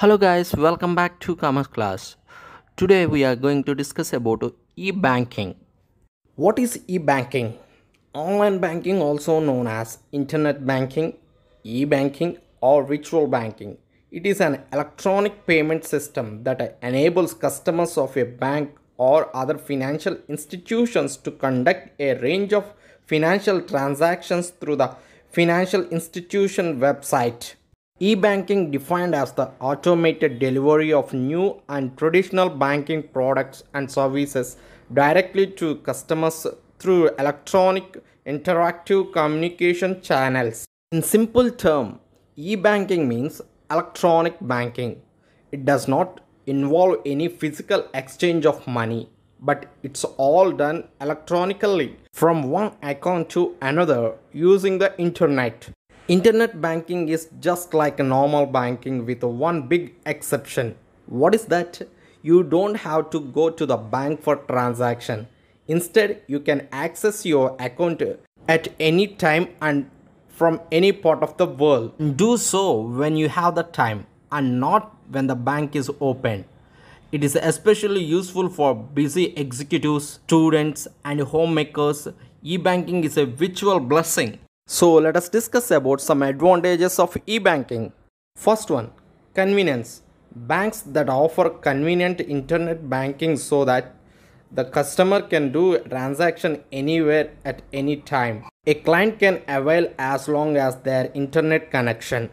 Hello guys, welcome back to Commerce class. Today we are going to discuss about e-banking. What is e-banking? Online banking, also known as internet banking, e-banking or virtual banking. It is an electronic payment system that enables customers of a bank or other financial institutions to conduct a range of financial transactions through the financial institution website. E-banking defined as the automated delivery of new and traditional banking products and services directly to customers through electronic interactive communication channels. In simple term, e-banking means electronic banking. It does not involve any physical exchange of money, but it's all done electronically from one account to another using the internet. Internet banking is just like a normal banking with one big exception. What is that? You don't have to go to the bank for transaction. Instead, you can access your account at any time and from any part of the world. Do so when you have the time and not when the bank is open. It is especially useful for busy executives, students, and homemakers. E-banking is a virtual blessing. So let us discuss about some advantages of e-banking. First one, convenience. Banks that offer convenient internet banking so that the customer can do transaction anywhere at any time. A client can avail as long as their internet connection.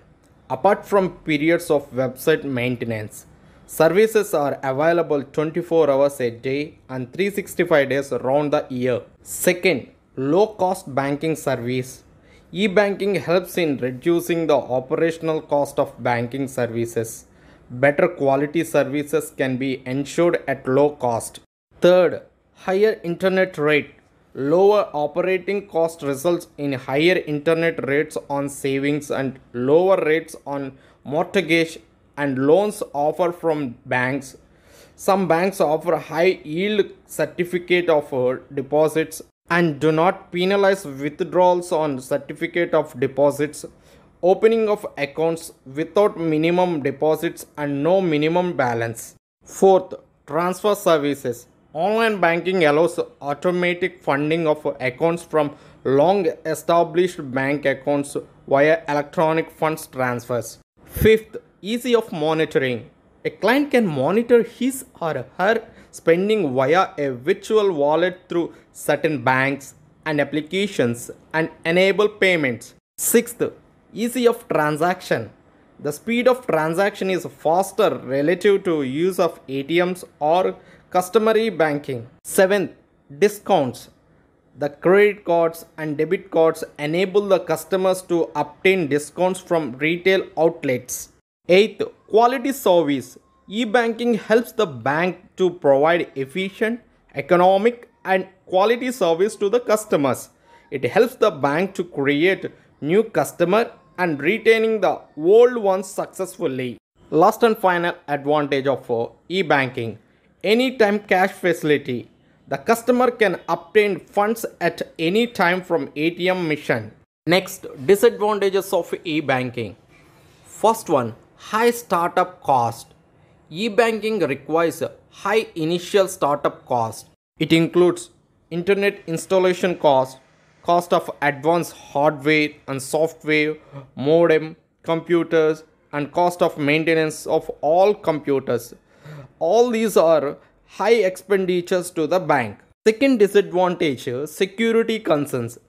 Apart from periods of website maintenance, services are available 24 hours a day and 365 days around the year. Second, low cost banking service. E-banking helps in reducing the operational cost of banking services. Better quality services can be ensured at low cost. Third, higher internet rate. Lower operating cost results in higher internet rates on savings and lower rates on mortgage and loans offered from banks. Some banks offer high yield certificate of deposits and do not penalize withdrawals on certificate of deposits, opening of accounts without minimum deposits and no minimum balance. Fourth, transfer services. Online banking allows automatic funding of accounts from long established bank accounts via electronic funds transfers. Fifth, easy of monitoring. A client can monitor his or her spending via a virtual wallet through certain banks and applications and enable payments. Sixth, easy of transaction. The speed of transaction is faster relative to use of ATMs or customary banking. Seventh, discounts. The credit cards and debit cards enable the customers to obtain discounts from retail outlets. Eighth, quality service. E-banking helps the bank to provide efficient, economic, and quality service to the customers. It helps the bank to create new customer and retaining the old ones successfully. Last and final advantage of e-banking. Anytime cash facility. The customer can obtain funds at any time from ATM machine. Next, disadvantages of e-banking. First one, high startup cost. E-banking requires a high initial startup cost. It includes internet installation cost, cost of advanced hardware and software, modem, computers, and cost of maintenance of all computers. All these are high expenditures to the bank. Second disadvantage, security concerns.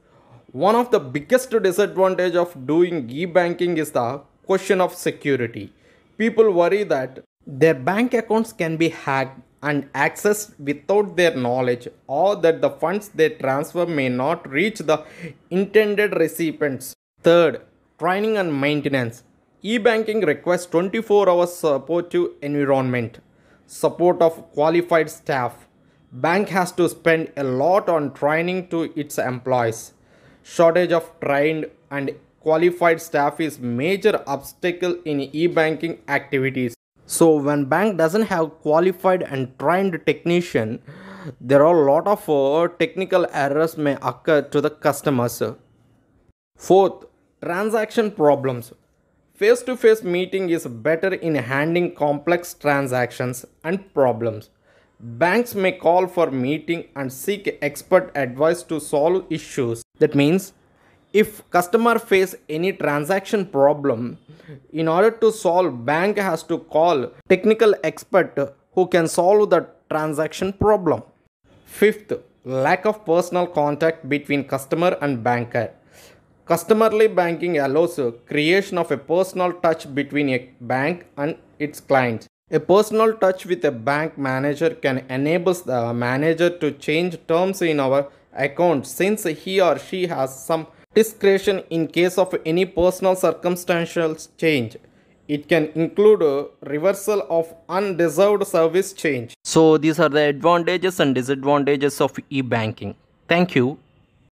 One of the biggest disadvantage of doing e-banking is the question of security. People worry that their bank accounts can be hacked and accessed without their knowledge, or that the funds they transfer may not reach the intended recipients. Third, training and maintenance. E-banking requires 24 hours supportive environment, support of qualified staff. Bank has to spend a lot on training to its employees. Shortage of trained and qualified staff is major obstacle in e-banking activities. So when bank doesn't have qualified and trained technician, there are a lot of technical errors may occur to the customers. Fourth, transaction problems. Face-to-face meeting is better in handling complex transactions and problems. Banks may call for meeting and seek expert advice to solve issues. That means if customer face any transaction problem, in order to solve, bank has to call technical expert who can solve the transaction problem. Fifth, lack of personal contact between customer and banker. Customerly banking allows creation of a personal touch between a bank and its clients. A personal touch with a bank manager can enable the manager to change terms in our account since he or she has some discretion in case of any personal circumstantial change. It can include a reversal of undeserved service change. So these are the advantages and disadvantages of e-banking. Thank you.